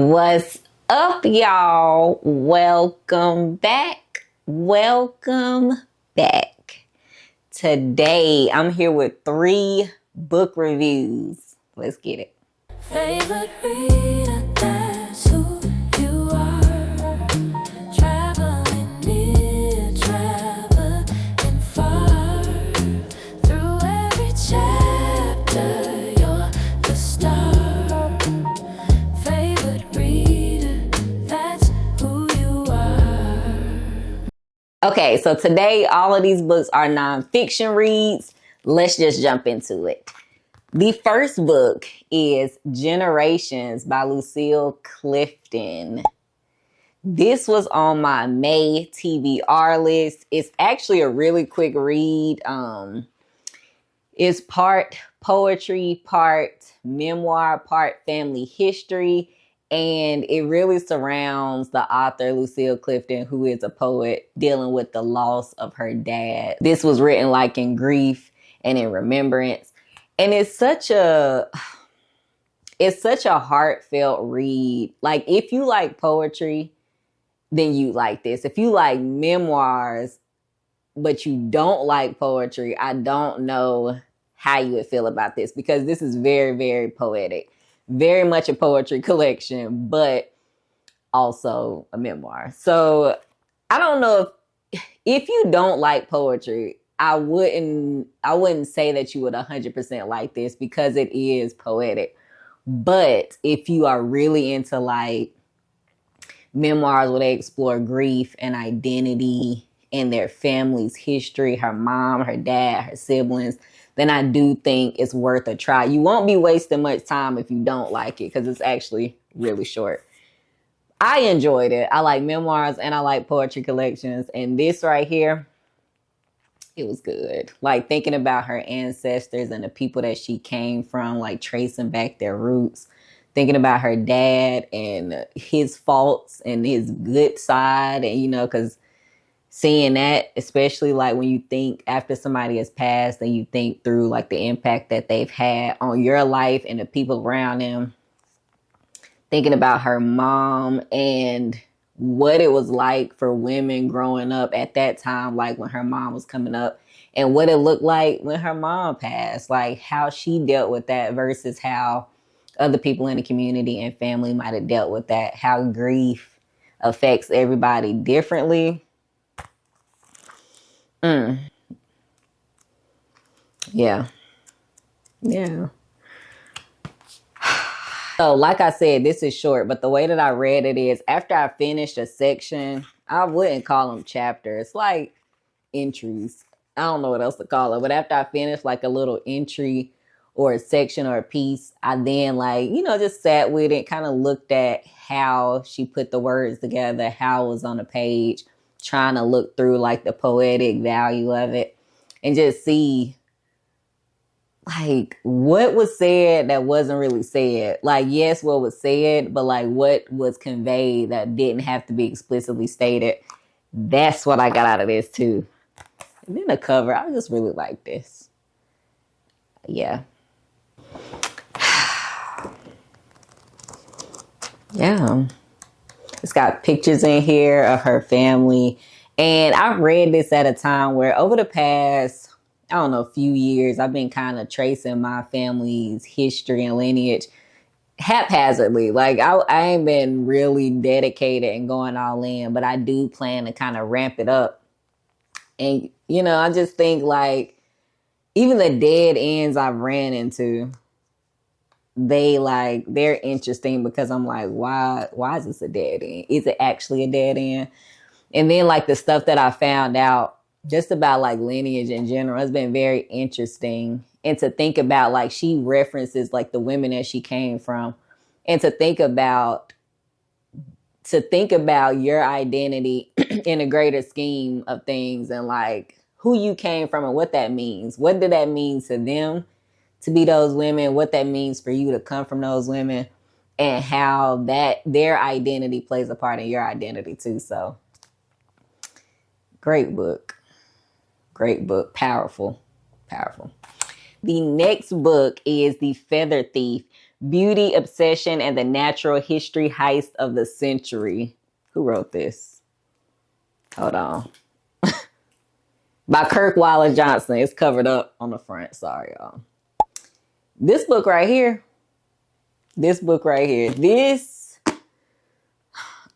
What's up, y'all? Welcome back. Welcome back. Today, I'm here with 3 book reviews. Let's get it. Favorite reader, that's who you are. Traveling near, traveling far. Through every chapter, you're the star. Favorite reader, that's who you are. Okay, so today, all of these books are nonfiction reads. Let's just jump into it. The first book is Generations by Lucille Clifton. This was on my May TBR list. It's actually a really quick read. It's part poetry, part memoir, part family history, and it really surrounds the author Lucille Clifton, who is a poet dealing with the loss of her dad. This was written like in grief and in remembrance, and it's such a heartfelt read. Like, if you like poetry, then you like this. If you like memoirs, but you don't like poetry, I don't know how you would feel about this, because this is very, very poetic. Very much a poetry collection, but also a memoir. So I don't know if you don't like poetry, I wouldn't say that you would 100% like this, because it is poetic. But if you are really into like memoirs where they explore grief and identity and their family's history, her mom, her dad, her siblings, then I do think it's worth a try. You won't be wasting much time if you don't like it, because it's actually really short. I enjoyed it. I like memoirs and I like poetry collections. And this right here, it was good. Like, thinking about her ancestors and the people that she came from, like tracing back their roots, thinking about her dad and his faults and his good side. And, because seeing that, especially like when you think after somebody has passed and you think through like the impact that they've had on your life and the people around them, thinking about her mom and what it was like for women growing up at that time, like when her mom was coming up, and what it looked like when her mom passed, like how she dealt with that versus how other people in the community and family might have dealt with that, how grief affects everybody differently. Yeah. Yeah. So, like I said, this is short, but the way that I read it is, after I finished a section, I wouldn't call them chapters, like entries. I don't know what else to call it, but after I finished like a little entry or a section or a piece, I then, like, just sat with it, kind of looked at how she put the words together, how it was on the page, trying to look through like the poetic value of it and just see like what was said that wasn't really said. Like, yes, what was said, but like what was conveyed that didn't have to be explicitly stated. That's what I got out of this too. And then the cover, I just really like this. Yeah. Yeah. It's got pictures in here of her family. And I read this at a time where, over the past, I don't know, few years, I've been kind of tracing my family's history and lineage haphazardly. Like, I ain't been really dedicated and going all in, but I do plan to kind of ramp it up. And, I just think like even the dead ends I've ran into, they're interesting, because I'm like, why is this a dead end? Is it actually a dead end? And then like the stuff that I found out just about like lineage in general has been very interesting. And to think about, like, she references like the women that she came from, and to think about your identity in a greater scheme of things, and like who you came from and what that means. What did that mean to them to be those women? What that means for you to come from those women, and how that their identity plays a part in your identity too. So, great book. Great book. Powerful. Powerful. The next book is The Feather Thief Beauty, Obsession, and the Natural History Heist of the Century. Who wrote this? Hold on. By Kirk Weiler Johnson. It's covered up on the front. Sorry, y'all. This book right here. This book right here. This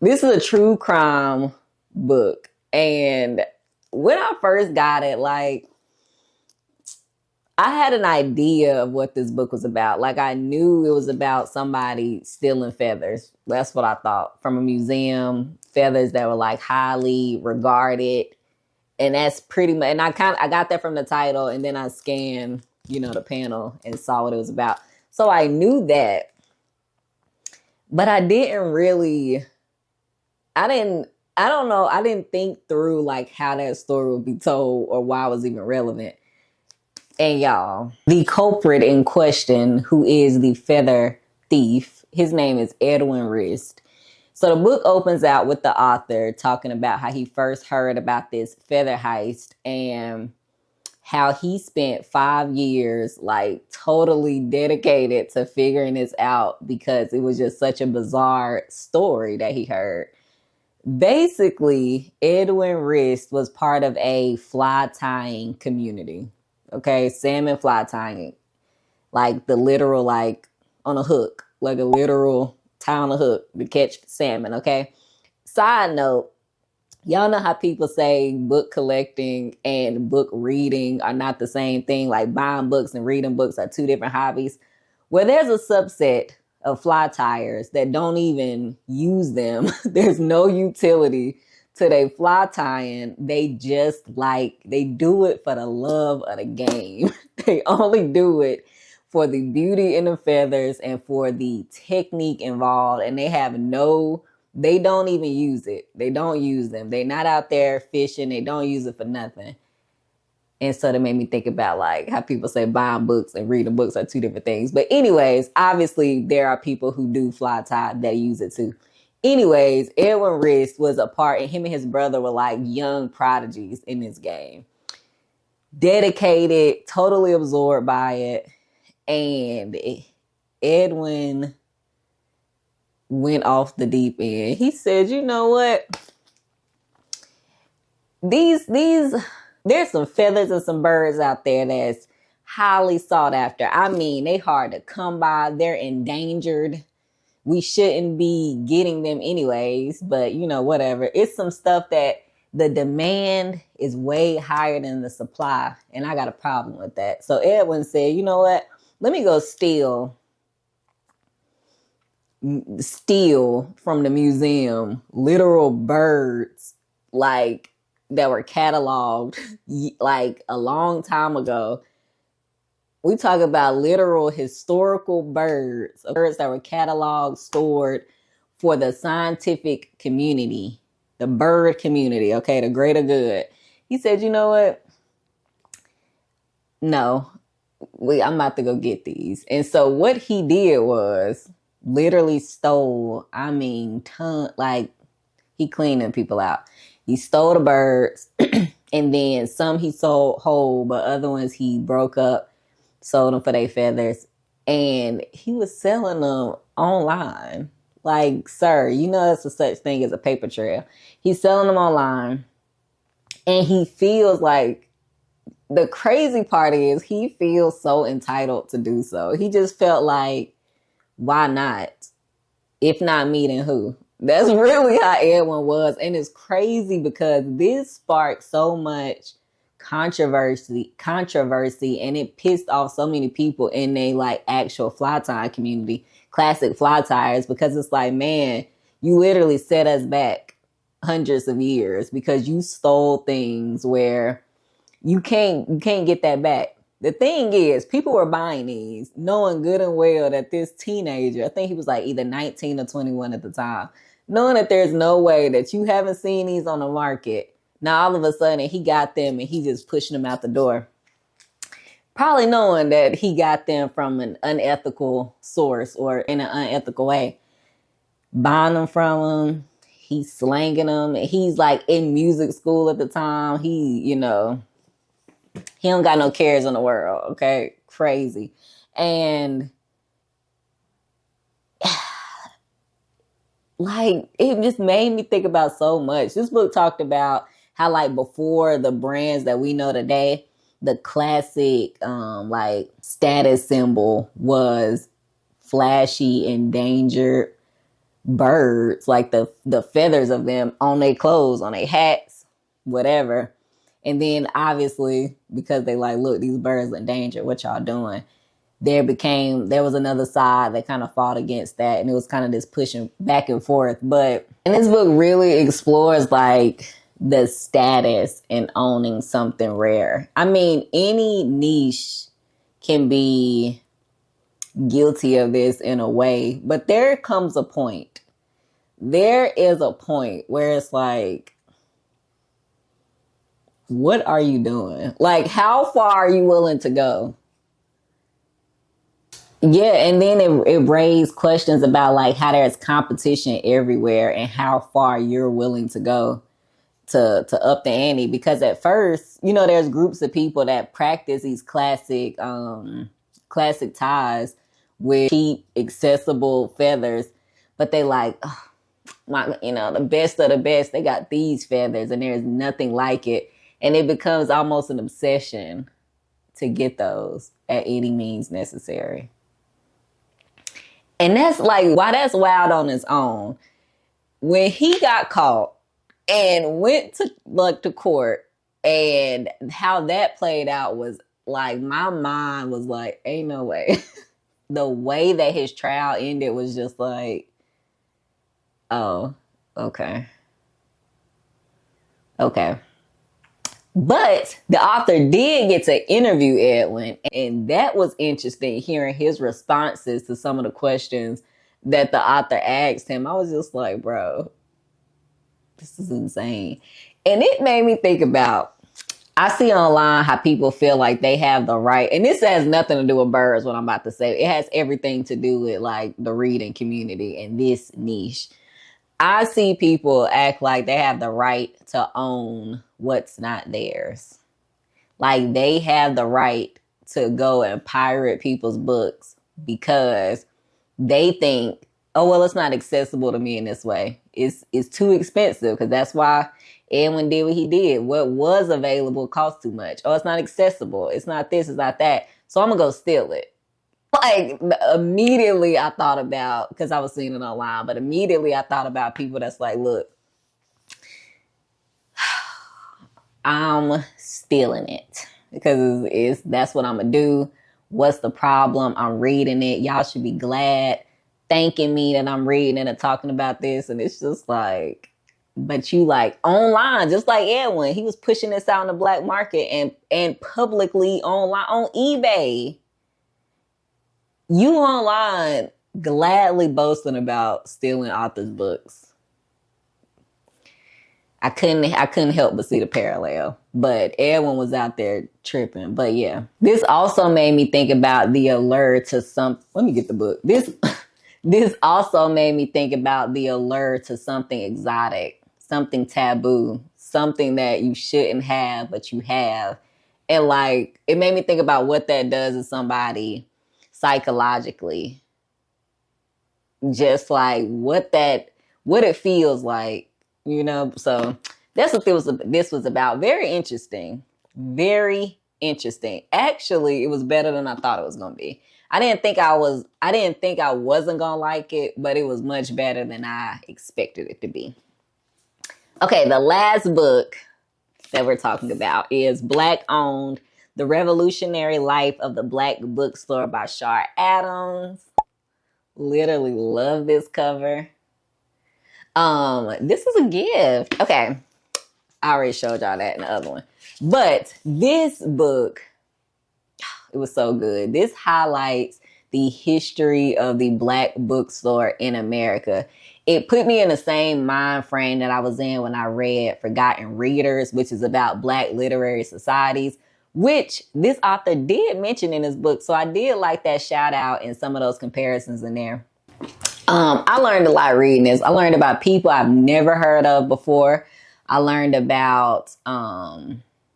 is a true crime book. And when I first got it, like, I had an idea of what this book was about. Like, I knew it was about somebody stealing feathers. That's what I thought. From a museum, feathers that were like highly regarded. And that's pretty much, and I got that from the title, and then I scanned, the panel and saw what it was about. So I knew that, but I don't know, I didn't think through like how that story would be told or why it was even relevant. And y'all, the culprit in question, who is the feather thief, his name is Edwin Rist. So the book opens out with the author talking about how he first heard about this feather heist and how he spent 5 years like totally dedicated to figuring this out because it was just such a bizarre story that he heard. Basically, Edwin Rist was part of a fly tying community. Okay, salmon fly tying, like the literal, like on a hook, like a literal tie on a hook to catch salmon. Okay. Side note, y'all know how people say book collecting and book reading are not the same thing. Like buying books and reading books are two different hobbies. Well, there's a subset of fly tires that don't even use them. There's no utility to their fly tying. They do it for the love of the game. They only do it for the beauty in the feathers and for the technique involved. And they don't even use it. They don't use them. They're not out there fishing. They don't use it for nothing. And so that made me think about like how people say buying books and reading books are two different things. But anyways, obviously there are people who do fly tie that use it too. Anyways, Edwin Rist was a part, and him and his brother were like young prodigies in this game. Dedicated, totally absorbed by it. And Edwin went off the deep end. He said, you know what? There's some feathers and some birds out there that's highly sought after. I mean, they hard to come by. They're endangered. We shouldn't be getting them anyways, but whatever. It's some stuff that the demand is way higher than the supply, and I got a problem with that. So Edwin said, you know what? Let me go steal from the museum literal birds like that were cataloged like a long time ago. We talk about literal historical birds that were cataloged, stored for the scientific community, the bird community, okay, the greater good. He said, you know what? No, I'm about to go get these. And so what he did was literally stole, he cleaned them people out. He stole the birds and then some he sold whole, but other ones he broke up, sold them for their feathers, and he was selling them online. Like, sir, there's a such thing as a paper trail. He's selling them online, and he feels like, the crazy part is he feels so entitled to do so. He just felt like, why not? If not me, then who? That's really how Edwin was. And it's crazy because this sparked so much controversy, and it pissed off so many people in a like actual fly tie community, classic fly tires, because it's like, man, you literally set us back hundreds of years because you stole things where you can't get that back. The thing is, people were buying these, knowing good and well that this teenager, I think he was like either 19 or 21 at the time, knowing that there's no way that you haven't seen these on the market. Now, all of a sudden, he got them and he just pushing them out the door. Probably knowing that he got them from an unethical source or in an unethical way. Buying them from him. He's slanging them. He's like in music school at the time. He don't got no cares in the world, okay? Crazy. And like it just made me think about so much. This book talked about how like before the brands that we know today, the classic like status symbol was flashy, endangered birds, like the feathers of them on their clothes, on their hats, whatever. And then obviously because they like, look, these birds in danger, what y'all doing? There was another side that kind of fought against that, and it was kind of this pushing back and forth. But and this book really explores like the status in owning something rare. I mean, any niche can be guilty of this in a way, but there comes a point. There is a point where it's like, what are you doing? Like, how far are you willing to go? Yeah, and then it raised questions about like how there's competition everywhere and how far you're willing to go to up the ante. Because at first, you know, there's groups of people that practice these classic ties with cheap, accessible feathers, but they like, oh, you know, the best of the best. They got these feathers, and there's nothing like it, and it becomes almost an obsession to get those at any means necessary. And that's like, why that's wild on its own. When he got caught and went to like to court, and how that played out was like, my mind was like, ain't no way. The way that his trial ended was just like, oh, okay. Okay. But the author did get to interview Edwin, and that was interesting hearing his responses to some of the questions that the author asked him. I was just like, bro, this is insane. And it made me think about, I see online how people feel like they have the right, and this has nothing to do with birds, what I'm about to say. It has everything to do with like the reading community and this niche. I see people act like they have the right to own what's not theirs. Like they have the right to go and pirate people's books because they think, oh well, it's not accessible to me in this way. It's too expensive, because that's why Edwin did what he did. What was available cost too much. Oh, it's not accessible. It's not this. It's not that. So I'm gonna go steal it. Like immediately I thought about, because I was seeing it online, but immediately I thought about people that's like, look, I'm stealing it because that's what I'm gonna do. What's the problem? I'm reading it. Y'all should be glad, thanking me that I'm reading it and talking about this. And it's just like, but you like online, just like Edwin, he was pushing this out in the black market and publicly online on eBay. You online gladly boasting about stealing authors' books. I couldn't help but see the parallel. But Edwin was out there tripping. But yeah. This also made me think about the allure to some, let me get the book. This also made me think about the allure to something exotic, something taboo, something that you shouldn't have, but you have. And like, it made me think about what that does to somebody psychologically. Just like what it feels like, you know. So that's what this was about. Very interesting. Very interesting. Actually, it was better than I thought it was gonna be. I didn't think I wasn't gonna like it, but it was much better than I expected it to be. Okay, the last book that we're talking about is Black Owned: The Revolutionary Life of the Black Bookstore by Shar Adams. Literally love this cover. This is a gift. Okay. I already showed y'all that in the other one. But this book, it was so good. This highlights the history of the Black bookstore in America. It put me in the same mind frame that I was in when I read Forgotten Readers, which is about Black literary societies, which this author did mention in his book. So I did like that shout out and some of those comparisons in there. I learned a lot reading this. I learned about people I've never heard of before. I learned about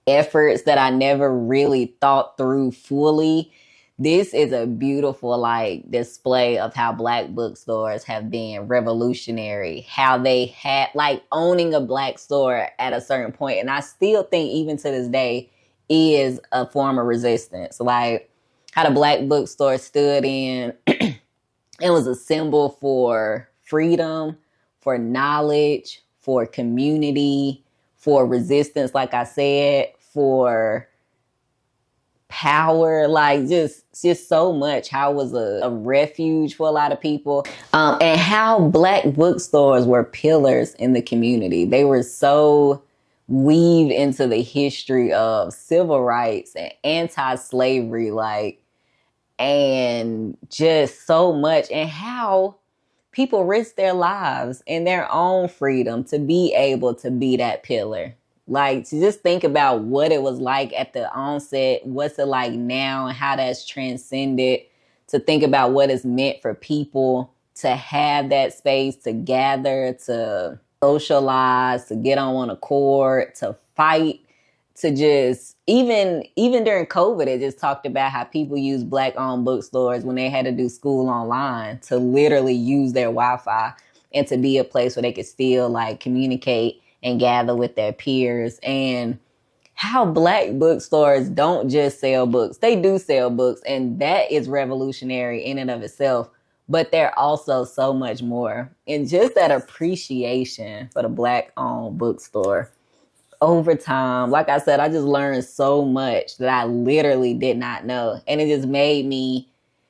efforts that I never really thought through fully. This is a beautiful like display of how black bookstores have been revolutionary, how they had like owning a black store at a certain point, and I still think even to this day is a form of resistance. Like how the black bookstore stood in, it was a symbol for freedom, for knowledge, for community, for resistance, like I said, for power, like just so much. How it was a refuge for a lot of people, and how black bookstores were pillars in the community. They were so weaved into the history of civil rights and anti-slavery, like, and just so much, and how people risk their lives and their own freedom to be able to be that pillar. Like to just think about what it was like at the onset, what's it like now, and how that's transcended. To think about what it's meant for people to have that space to gather, to socialize, to get on one accord, to fight, to just even during COVID, it just talked about how people use black owned bookstores when they had to do school online to literally use their Wi-Fi and to be a place where they could still like communicate and gather with their peers. And how black bookstores don't just sell books. They do sell books, and that is revolutionary in and of itself. But they're also so much more. And just that appreciation for the black owned bookstore over time, like I said, I just learned so much that I literally did not know. And it made me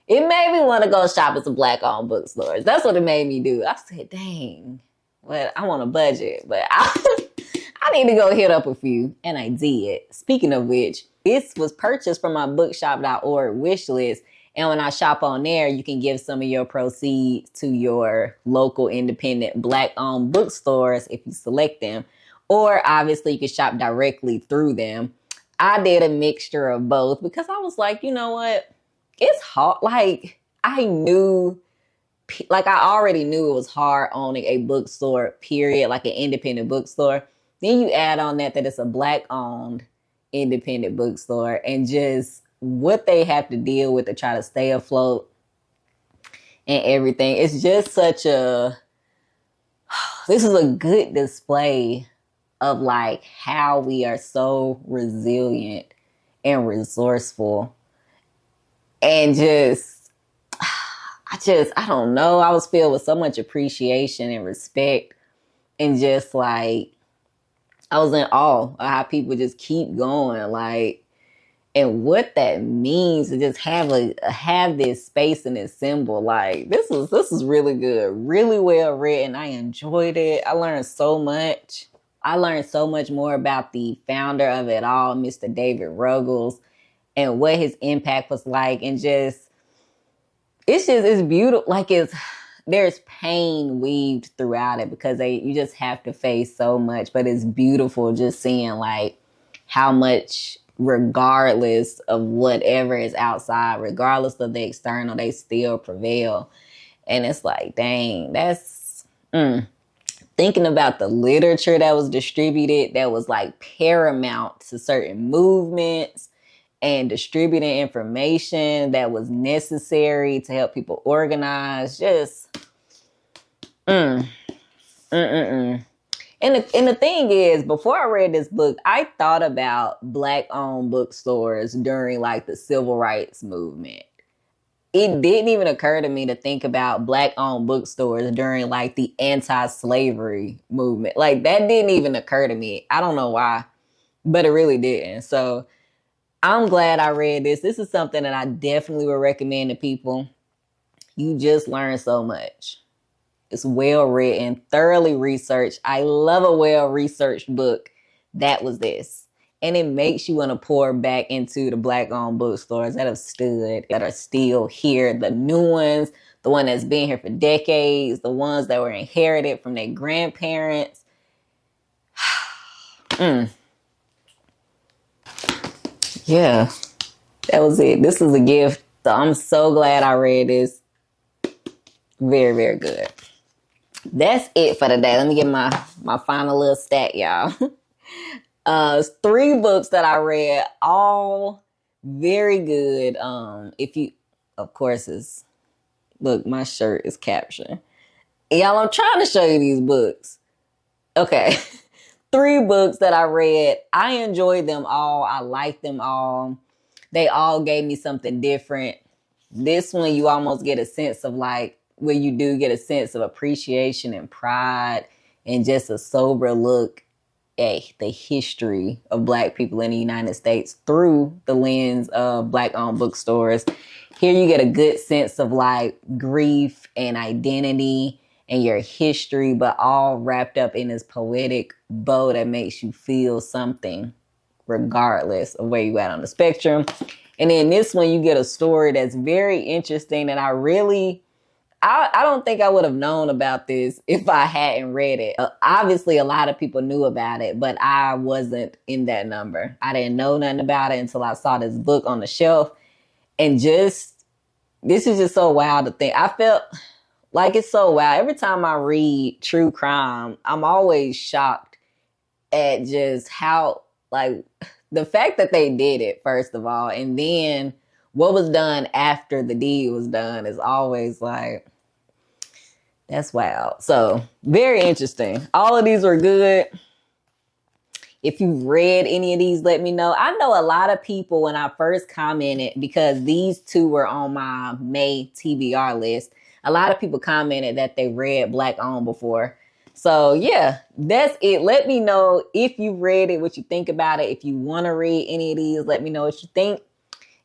want to go shop at some black owned bookstores. That's what it made me do. I said, dang, well, I'm on a budget, but I need to go hit up a few. And I did. Speaking of which, this was purchased from my bookshop.org wish list. And when I shop on there, you can give some of your proceeds to your local independent black owned bookstores if you select them. Or obviously you can shop directly through them. I did a mixture of both because I was like, you know what? It's hard. I already knew it was hard owning a bookstore, period, like an independent bookstore. Then you add on that it's a black owned independent bookstore, and just what they have to deal with to try to stay afloat and everything. It's just this is a good display of like how we are so resilient and resourceful, and I don't know, I was filled with so much appreciation and respect, and just like I was in awe of how people just keep going, like, and what that means to just have this space and this symbol. Like this is really good, really well written. I enjoyed it. I learned so much. I learned so much more about the founder of it all, Mr. David Ruggles, and what his impact was like. And it's beautiful. Like there's pain weaved throughout it because you just have to face so much. But it's beautiful just seeing like how much, regardless of whatever is outside, regardless of the external, they still prevail. And it's like, dang, that's thinking about the literature that was distributed that was like paramount to certain movements, and distributing information that was necessary to help people organize. Just mm, mm, mm, mm. And the thing is, before I read this book, I thought about black owned bookstores during like the civil rights movement. It didn't even occur to me to think about black owned bookstores during like the anti-slavery movement. Like that didn't even occur to me. I don't know why, but it really didn't. So I'm glad I read this. This is something that I definitely would recommend to people. You just learn so much. It's well written, thoroughly researched. I love a well researched book. That was this. And it makes you want to pour back into the black owned bookstores that have stood, that are still here. The new ones, the one that's been here for decades, the ones that were inherited from their grandparents. Yeah, that was it. This is a gift. So I'm so glad I read this. Very, very good. That's it for today. Let me get my final little stat, y'all. 3 books that I read, all Very good. If you, of course, is look, my shirt is captioned. Y'all, I'm trying to show you these books. Okay. Three books that I read. I enjoyed them all. I liked them all. They all gave me something different. This one, you almost get a sense of like, where you do get a sense of appreciation and pride and just a sober look at the history of Black people in the United States through the lens of Black owned bookstores. Here you get a good sense of like grief and identity and your history, but all wrapped up in this poetic bow that makes you feel something regardless of where you at on the spectrum. And then this one, you get a story that's very interesting, and I don't think I would have known about this if I hadn't read it. Obviously, a lot of people knew about it, but I wasn't in that number. I didn't know nothing about it until I saw this book on the shelf. And just, this is just so wild to think. I felt like it's so wild. Every time I read true crime, I'm always shocked at just how, like, the fact that they did it, first of all, and then what was done after the deed was done is always like, that's wild. So, very interesting. All of these were good. If you've read any of these, let me know. I know a lot of people when I first commented, because these two were on my May TBR list, a lot of people commented that they read Black Owned before. So, yeah, that's it. Let me know if you read it, what you think about it. If you want to read any of these, let me know what you think.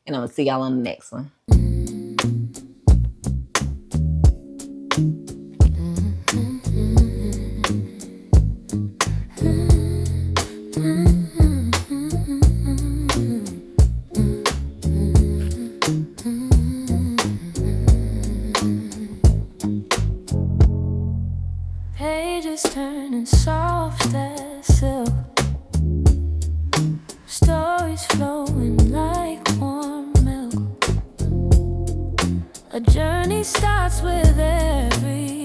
And I'm going to see y'all on the next one. Pages turning soft as silk, stories flowing like warm milk. A journey starts with every